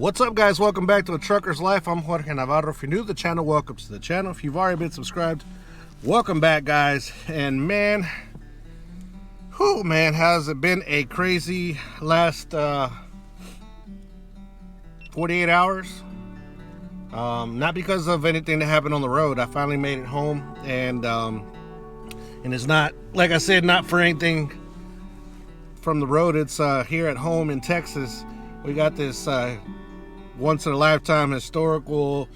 What's up, guys? Welcome back to A Trucker's Life. I'm Jorge Navarro. If you're new to the channel, welcome to the channel. If you've already been subscribed, welcome back, guys. And man, has it been a crazy last 48 hours. Not because of anything that happened on the road. I finally made it home, and it's not, like I said, not for anything from the road. It's here at home in Texas. We got this once in a lifetime historical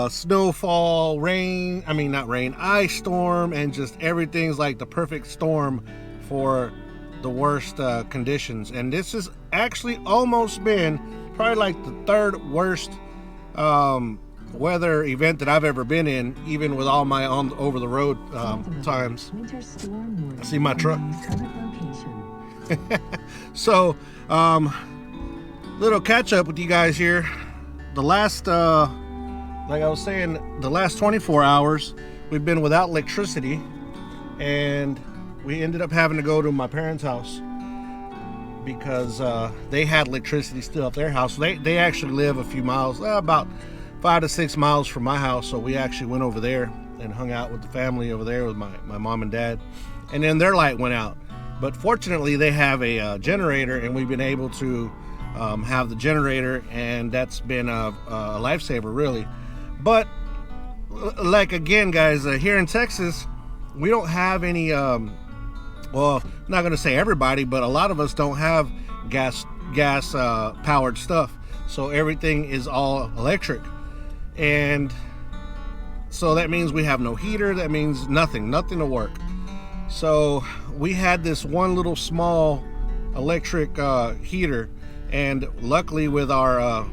snowfall, ice storm, and just everything's like the perfect storm for the worst conditions. And this has actually almost been probably like the third worst weather event that I've ever been in, even with all my over the road times. See my truck. So little catch up with you guys here. The last like I was saying, the last 24 hours we've been without electricity, and we ended up having to go to my parents' house because they had electricity still at their house. They actually live a few miles, about 5 to 6 miles from my house, so we actually went over there and hung out with the family over there with my mom and dad. And then their light went out, but fortunately they have a generator, and we've been able to have the generator, and that's been a lifesaver, really. But like, again, guys, here in Texas, we don't have any well, I'm not gonna say everybody, but a lot of us don't have gas powered stuff, so everything is all electric. And so that means we have no heater. That means nothing to work. So we had this one little small electric heater, and luckily with our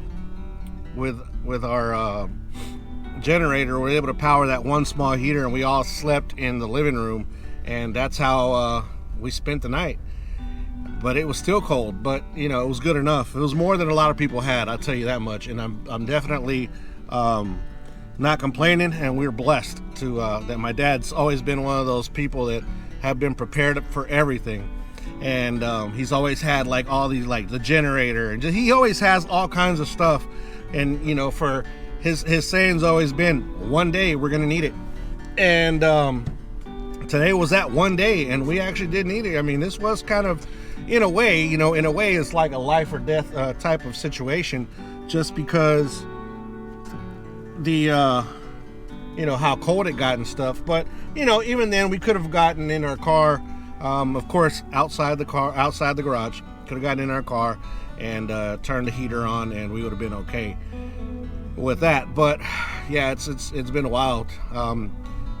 generator, we're able to power that one small heater, and we all slept in the living room, and that's how we spent the night. But it was still cold, but you know, it was good enough. It was more than a lot of people had, I'll tell you that much. And I'm definitely not complaining, and we're blessed to that my dad's always been one of those people that have been prepared for everything. And he's always had like all these, like the generator, and he always has all kinds of stuff. And you know, for his saying's always been, one day we're gonna need it. And today was that one day, and we actually did need it. I mean, this was kind of, in a way, it's like a life or death type of situation, just because the how cold it got and stuff. But even then, we could have gotten in our car, of course, outside the garage, could have gotten in our car and turned the heater on, and we would have been okay with that. But yeah, it's been wild.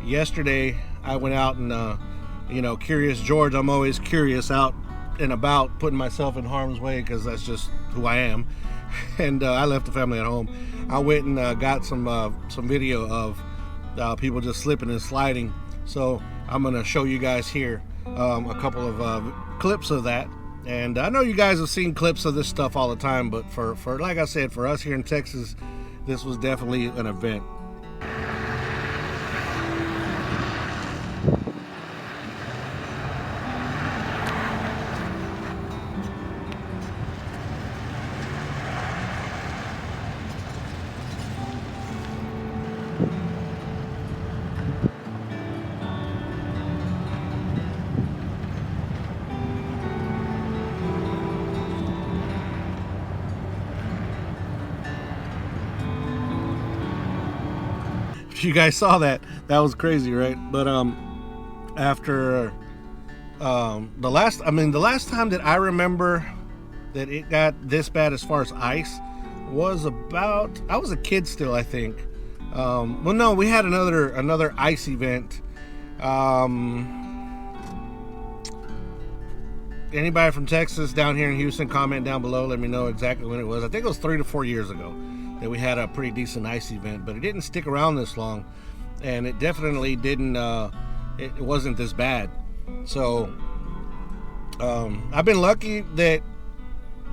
Yesterday I went out and Curious George, I'm always curious out and about, putting myself in harm's way, because that's just who I am. And I left the family at home. I went and got some video of people just slipping and sliding. So I'm gonna show you guys here a couple of clips of that. And I know you guys have seen clips of this stuff all the time, but for like I said, for us here in Texas, this was definitely an event. You guys saw that was crazy, right? But after the last time that I remember that it got this bad as far as ice was about, I was a kid still, I think. Well, no, we had another ice event. Anybody from Texas down here in Houston, comment down below, let me know exactly when it was. I think it was 3 to 4 years ago that we had a pretty decent ice event, but it didn't stick around this long, and it definitely didn't it wasn't this bad. So I've been lucky that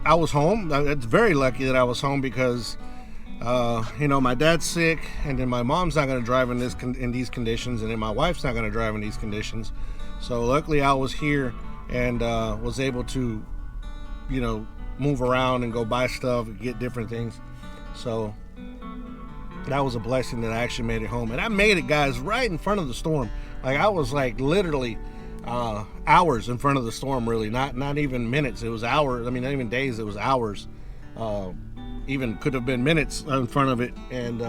I was home. It's very lucky that I was home, because my dad's sick, and then my mom's not going to drive in these conditions, and then my wife's not going to drive in these conditions. So luckily I was here and was able to move around and go buy stuff and get different things. So that was a blessing that I actually made it home. And I made it, guys, right in front of the storm. Like, I was like literally hours in front of the storm, really. Not even minutes. It was hours. I mean, not even days. It was hours. Even could have been minutes in front of it. And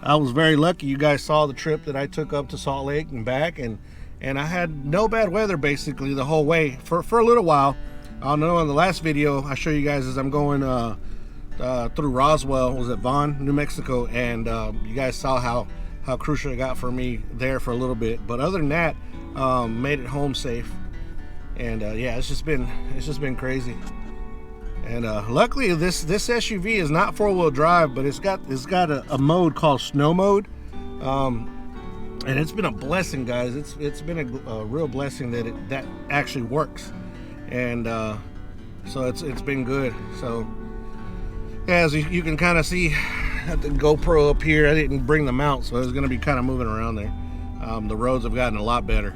I was very lucky. You guys saw the trip that I took up to Salt Lake and back. And I had no bad weather basically the whole way for a little while. I know in the last video I show you guys as I'm going through Roswell, was it Vaughn, New Mexico, and you guys saw how crucial it got for me there for a little bit. But other than that, made it home safe. And yeah, it's just been crazy. And luckily this SUV is not 4-wheel drive, but it's got a mode called snow mode. And it's been a blessing, guys. It's been a real blessing that actually works. And so it's been good. So as you can kind of see at the GoPro up here, I didn't bring the mount, so I was going to be kind of moving around there. The roads have gotten a lot better.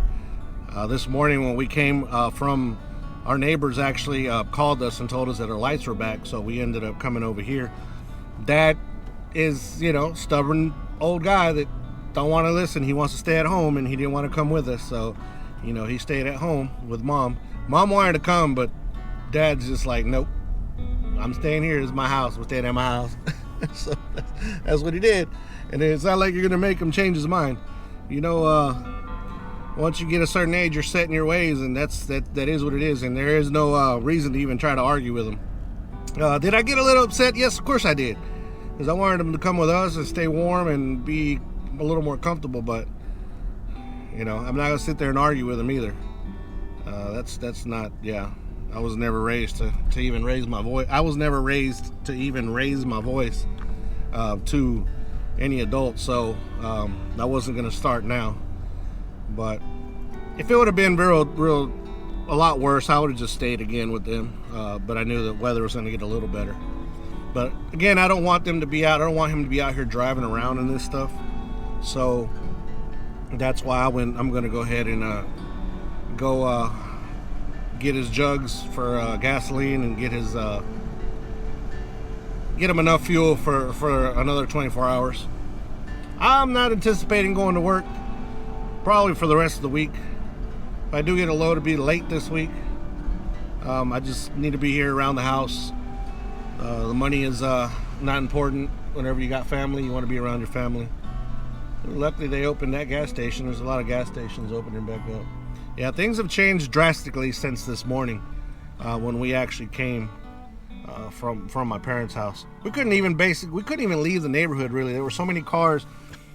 This morning when we came from, our neighbors actually called us and told us that our lights were back, so we ended up coming over here. Dad is, stubborn old guy that don't want to listen. He wants to stay at home, and he didn't want to come with us, so he stayed at home with Mom. Mom wanted to come, but Dad's just like, nope, I'm staying here. It's my house. We're staying at my house. So that's what he did. And it's not like you're gonna make him change his mind. Once you get a certain age, you're set in your ways, and that is what it is. And there is no reason to even try to argue with him. Did I get a little upset? Yes, of course I did, because I wanted him to come with us and stay warm and be a little more comfortable. But I'm not gonna sit there and argue with him either. That's not. Yeah, I was never raised to even raise my voice. I was never raised to even raise my voice to any adult. So I wasn't gonna start now. But if it would have been a lot worse, I would have just stayed again with them. But I knew the weather was going to get a little better. But again, I don't want them to be out. I don't want him to be out here driving around in this stuff. So that's why I'm going to go ahead and go get his jugs for gasoline and get him enough fuel for another 24 hours. I'm not anticipating going to work probably for the rest of the week. If I do get a load, it'll be late this week. I just need to be here around the house. The money is not important. Whenever you got family, you want to be around your family. Luckily, they opened that gas station. There's a lot of gas stations opening back up. Yeah, things have changed drastically since this morning when we actually came from my parents' house. We couldn't even leave the neighborhood, really. There were so many cars,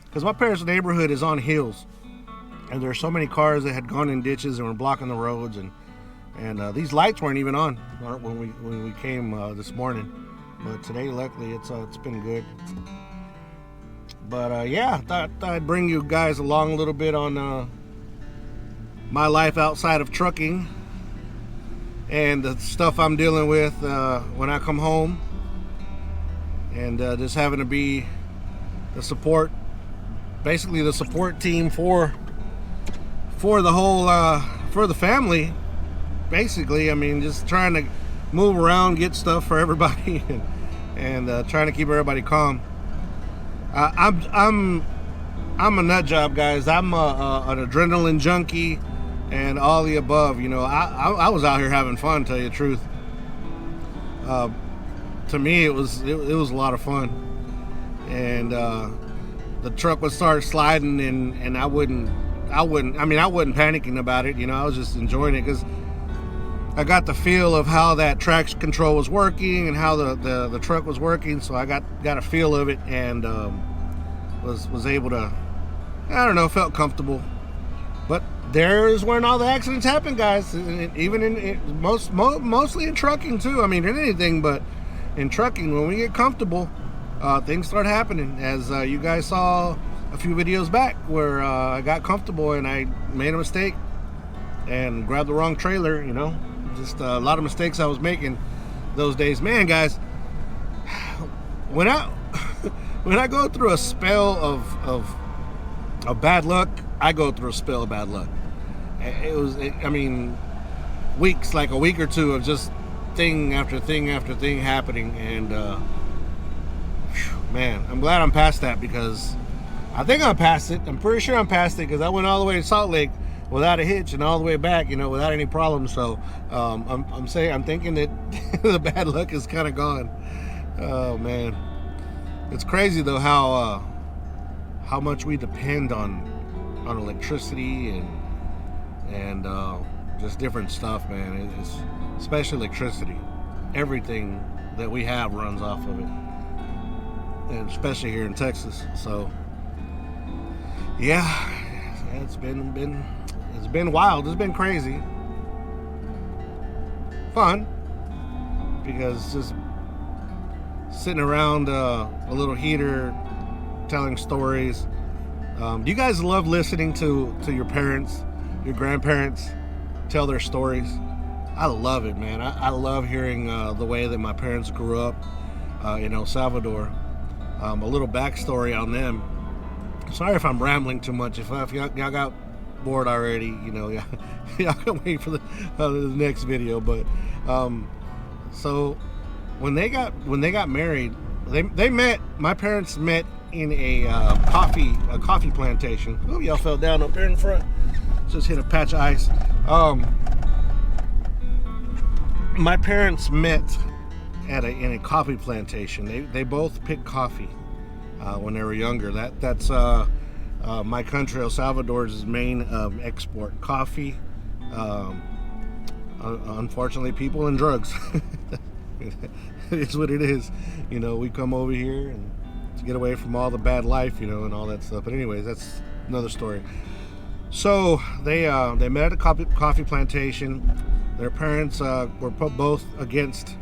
because my parents' neighborhood is on hills. And there are so many cars that had gone in ditches and were blocking the roads, and these lights weren't even on when we came this morning. But today, luckily, it's been good. But yeah, I thought I'd bring you guys along a little bit on my life outside of trucking and the stuff I'm dealing with when I come home, and just having to be the support, basically the support team for the whole for the family, basically. I mean, just trying to move around, get stuff for everybody, and trying to keep everybody calm. I'm a nut job, guys. I'm an adrenaline junkie and all the above. I was out here having fun, to tell you the truth. To me, it was a lot of fun, and the truck would start sliding, and I wasn't panicking about it. I was just enjoying it, because I got the feel of how that traction control was working and how the truck was working. So I got a feel of it, and was able to, I don't know, felt comfortable. But there is when all the accidents happen, guys. Even in mostly in trucking too. I mean, in anything, but in trucking, when we get comfortable, things start happening. As you guys saw a few videos back, where I got comfortable and I made a mistake and grabbed the wrong trailer. Just a lot of mistakes I was making those days. Man, guys, when I go through a spell of bad luck, I go through a spell of bad luck. It was weeks, like a week or two of just thing after thing after thing happening, and man, I'm glad I'm past that, because I think I'm past it. I'm pretty sure I'm past it, because I went all the way to Salt Lake without a hitch and all the way back, without any problems. So I'm thinking that the bad luck is kind of gone. Oh man, it's crazy though how much we depend on electricity and just different stuff, man. It's especially electricity. Everything that we have runs off of it, and especially here in Texas. So yeah, it's been wild. It's been crazy. Fun, because just sitting around a little heater, telling stories. Do you guys love listening to your parents, your grandparents tell their stories? I love it, man. I love hearing the way that my parents grew up in El Salvador. A little backstory on them. Sorry if I'm rambling too much. If y'all got bored already, y'all can wait for the next video. But so when they got married, my parents met in a coffee plantation. Oh, y'all fell down up there in front. Just hit a patch of ice. My parents met in a coffee plantation. They both picked coffee when they were younger. That's my country, El Salvador's main export, coffee. Unfortunately, people and drugs. It's what it is. We come over here and to get away from all the bad life, and all that stuff. But anyways, that's another story. So they met at a coffee plantation. Their parents were both against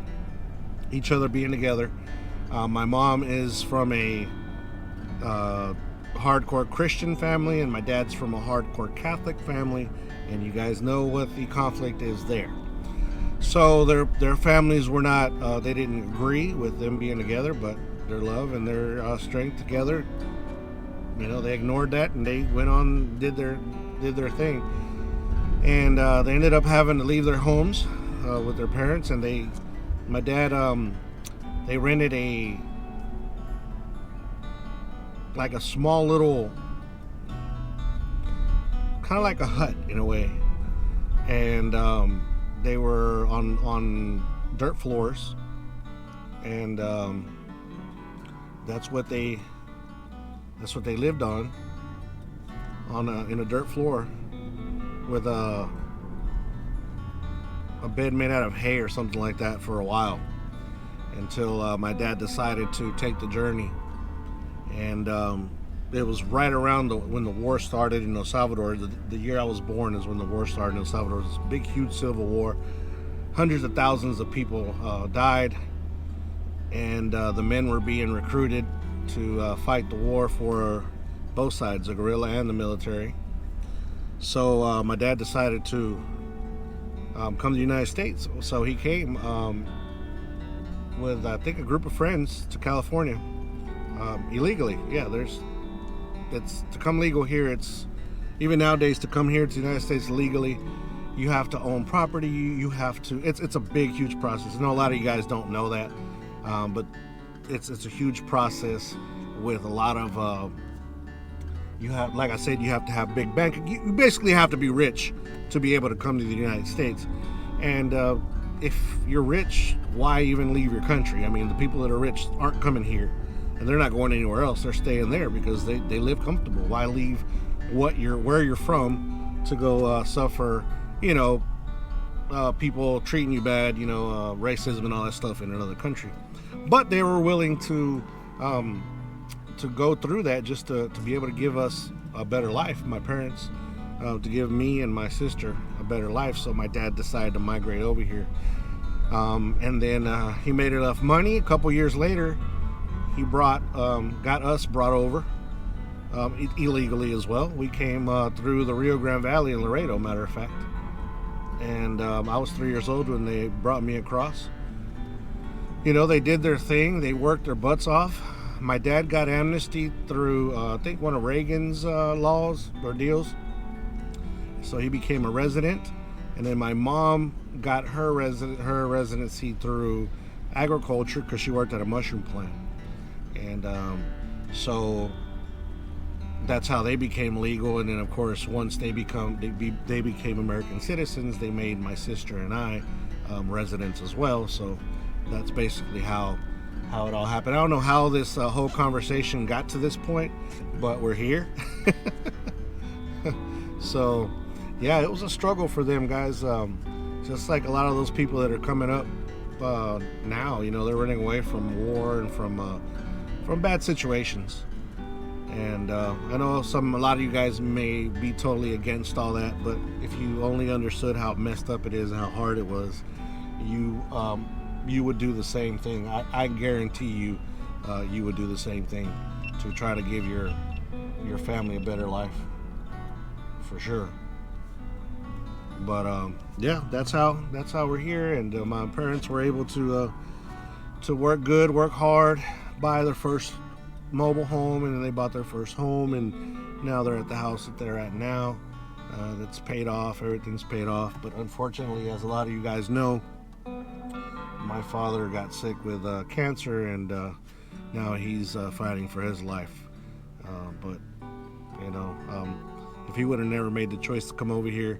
each other being together. My mom is from a hardcore Christian family, and my dad's from a hardcore Catholic family, and you guys know what the conflict is there. So their families were not, they didn't agree with them being together, but their love and their strength together, they ignored that, and they went on, did their thing. And they ended up having to leave their homes with their parents, and my dad, they rented a small little, kind of like a hut in a way, and they were on dirt floors, and that's what they lived on in a dirt floor, with a bed made out of hay or something like that for a while, until my dad decided to take the journey. And it was right around when the war started in El Salvador. The year I was born is when the war started in El Salvador. It was a big, huge civil war. Hundreds of thousands of people died, and the men were being recruited to fight the war for both sides, the guerrilla and the military. So my dad decided to come to the United States. So he came with, I think, a group of friends to California illegally. Yeah, it's to come legal here. It's even nowadays, to come here to the United States legally, you have to own property. You have to. It's a big, huge process. I know a lot of you guys don't know that, but it's a huge process with a lot of. You have, like I said, you have to have big bank. You basically have to be rich to be able to come to the United States. And if you're rich, why even leave your country? I mean, the people that are rich aren't coming here, and they're not going anywhere else. They're staying there because they live comfortable. Why leave where you're from to go suffer, people treating you bad, racism and all that stuff in another country? But they were willing to go through that just to be able to give us a better life. My parents, to give me and my sister a better life. So my dad decided to migrate over here. And then he made enough money. A couple years later, he got us brought over illegally as well. We came through the Rio Grande Valley in Laredo, matter of fact. And I was 3 years old when they brought me across. They did their thing. They worked their butts off. My dad got amnesty through, I think, one of Reagan's laws or deals. So he became a resident, And then my mom got her residency through agriculture because she worked at a mushroom plant. And so that's how they became legal. And then of course, once they became American citizens, they made my sister and I residents as well. So that's basically how it all happened. I don't know how this whole conversation got to this point, but we're here. So yeah, it was a struggle for them guys, just like a lot of those people that are coming up now. You know, they're running away from war and from bad situations. And I know a lot of you guys may be totally against all that, but if you only understood how messed up it is and how hard it was, you would do the same thing. I guarantee you, you would do the same thing to try to give your family a better life, for sure. But yeah, that's how we're here. And my parents were able to work good, work hard, buy their first mobile home, and then they bought their first home, and now they're at the house that they're at now. That's paid off. Everything's paid off. But unfortunately, as a lot of you guys know, my father got sick with cancer, and now he's fighting for his life. But you know, if he would have never made the choice to come over here,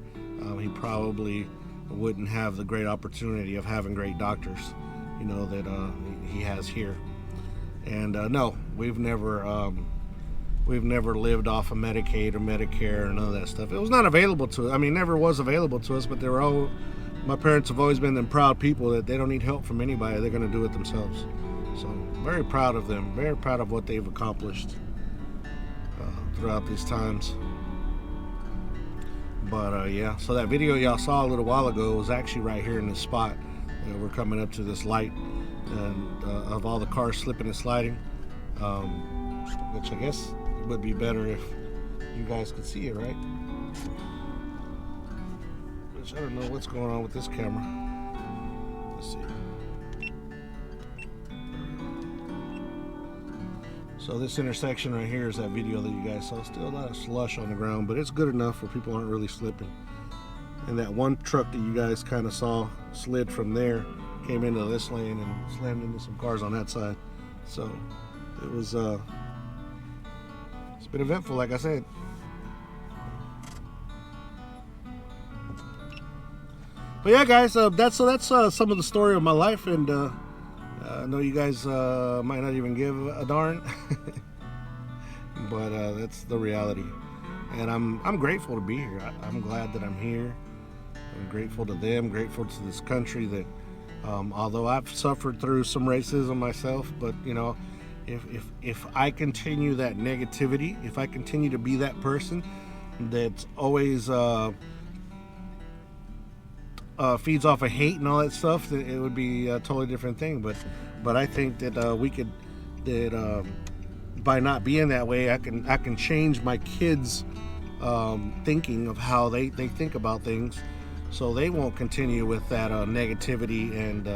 he probably wouldn't have the great opportunity of having great doctors, you know, that he has here. And no, we've never lived off of Medicaid or Medicare or none of that stuff. It was not available to us. I mean, never was available to us, but they were all, my parents have always been them proud people that they don't need help from anybody. They're going to do it themselves. So very proud of them, very proud of what they've accomplished throughout these times. But yeah, so that video y'all saw a little while ago was actually right here in this spot. We're coming up to this light, and of all the cars slipping and sliding, which I guess would be better if you guys could see it, right? Which I don't know what's going on with this camera. Let's see. So this intersection right here is that video that you guys saw. Still a lot of slush on the ground, but it's good enough where people aren't really slipping. And that one truck that you guys kind of saw slid from there, came into this lane and slammed into some cars on that side. So it was it's been eventful, like I said. But yeah, guys, that's some of the story of my life, and I know you guys might not even give a darn, but that's the reality. And I'm grateful to be here. I'm glad that I'm here. I'm grateful to them, grateful to this country that, although I've suffered through some racism myself, but you know, if I continue that negativity, if I continue to be that person that's always feeds off of hate and all that stuff, that it would be a totally different thing. But I think that we could, that by not being that way, I can change my kids' thinking of how they think about things, so they won't continue with that negativity, and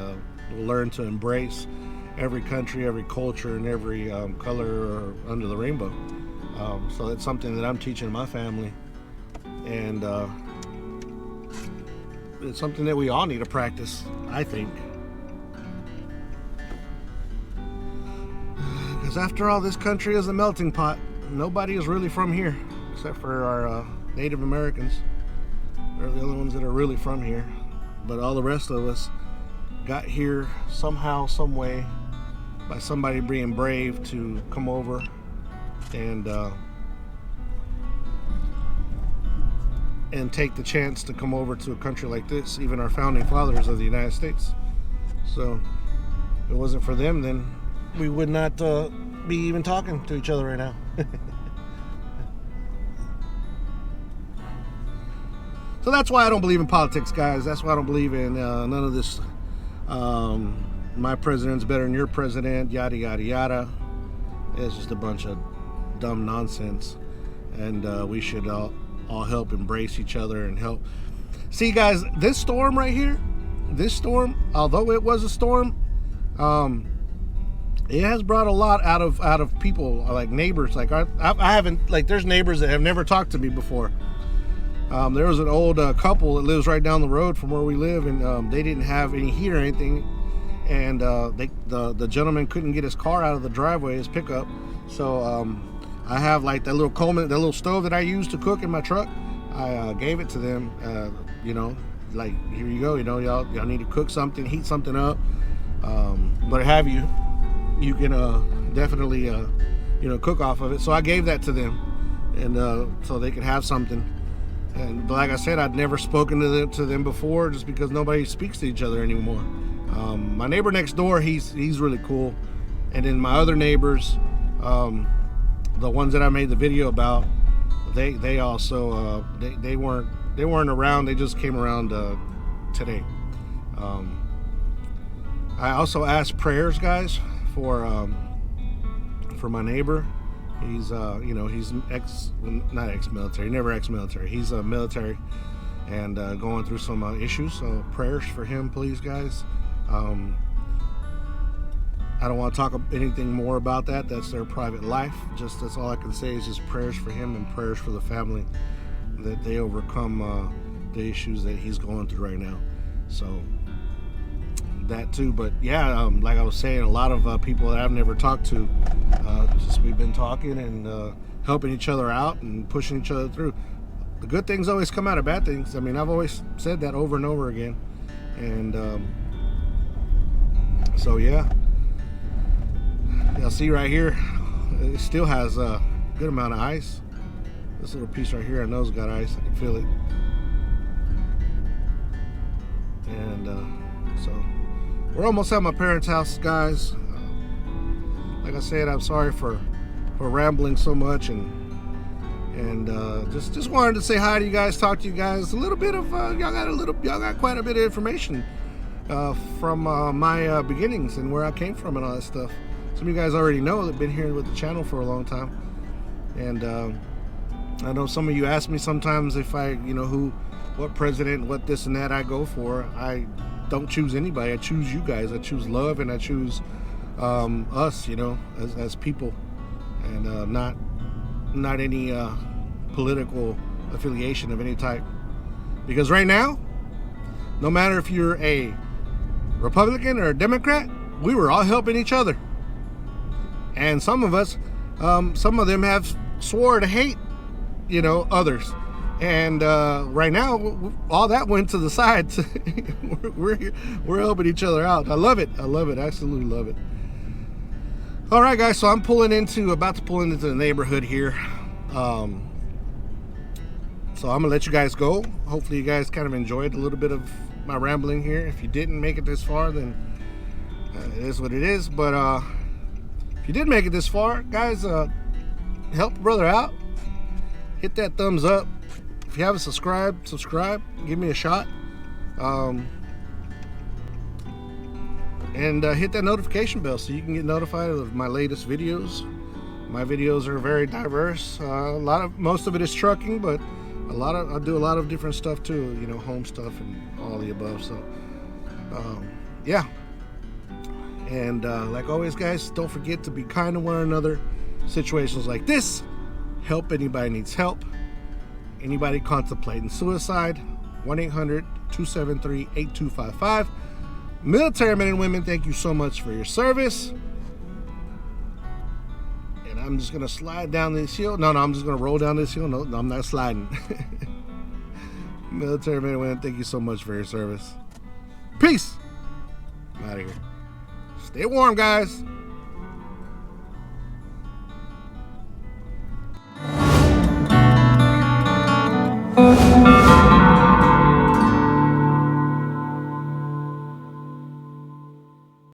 learn to embrace every country, every culture, and every color under the rainbow. So that's something that I'm teaching my family, and it's something that we all need to practice, I think. Because after all, this country is a melting pot. Nobody is really from here, except for our Native Americans. They're the only ones that are really from here. But all the rest of us got here somehow, some way, by somebody being brave to come over and take the chance to come over to a country like this, even our founding fathers of the United States. So if it wasn't for them, then we would not be even talking to each other right now. So that's why I don't believe in politics, guys. That's why I don't believe in none of this my president's better than your president, yada yada yada. It's just a bunch of dumb nonsense, and we should all help embrace each other and help. See, guys, this storm right here, although it was a storm, it has brought a lot out of people, like neighbors. Like I haven't, like, there's neighbors that have never talked to me before. There was an old couple that lives right down the road from where we live, and they didn't have any heat or anything, and the gentleman couldn't get his car out of the driveway, his pickup. So I have like that little Coleman, that little stove that I use to cook in my truck. I gave it to them, you know, like, here you go, you know, y'all need to cook something, heat something up, what have you. You can definitely, you know, cook off of it. So I gave that to them, and so they could have something. And like I said, I'd never spoken to them before, just because nobody speaks to each other anymore. My neighbor next door, he's really cool, and then my other neighbors, the ones that I made the video about, they also they weren't around. They just came around today. I also asked prayers, guys, for my neighbor. He's you know, he's not ex-military, never ex-military. He's military, and going through some issues. So prayers for him, please, guys. I don't want to talk anything more about that. That's their private life. That's all I can say is just prayers for him and prayers for the family, that they overcome the issues that he's going through right now. So that too. But yeah, like I was saying, a lot of people that I've never talked to, just we've been talking and helping each other out and pushing each other through. The good things always come out of bad things. I mean, I've always said that over and over again. And so yeah, you'll see right here, it still has a good amount of ice. This little piece right here, I know it's got ice. I can feel it. And so we're almost at my parents' house, guys. Like I said, I'm sorry for rambling so much, and just wanted to say hi to you guys, talk to you guys a little bit of y'all got quite a bit of information from my beginnings and where I came from and all that stuff. Some of you guys already know that I've been here with the channel for a long time, and I know some of you ask me sometimes if I, you know, what president, what this and that I go for. I don't choose anybody. I choose you guys. I choose love, and I choose us, you know, as people, and not any political affiliation of any type. Because right now, no matter if you're a Republican or a Democrat, we were all helping each other. And some of us, some of them have swore to hate, you know, others. And right now, all that went to the side. we're helping each other out. I love it. I love it. Absolutely love it. All right, guys. So I'm about to pull into the neighborhood here. So I'm gonna let you guys go. Hopefully, you guys kind of enjoyed a little bit of my rambling here. If you didn't make it this far, then it is what it is. But if you did make it this far, guys, help a brother out. Hit that thumbs up. If you haven't subscribed, subscribe. Give me a shot. And hit that notification bell so you can get notified of my latest videos. My videos are very diverse. Most of it is trucking, but I do a lot of different stuff too. You know, home stuff and all the above. So, yeah. And like always, guys, don't forget to be kind to one another. Situations like this, help anybody needs help. Anybody contemplating suicide, 1-800-273-8255. Military men and women, thank you so much for your service. And I'm just going to slide down this hill. No, I'm just going to roll down this hill. No, I'm not sliding. Military men and women, thank you so much for your service. Peace. I'm out of here. Stay warm, guys.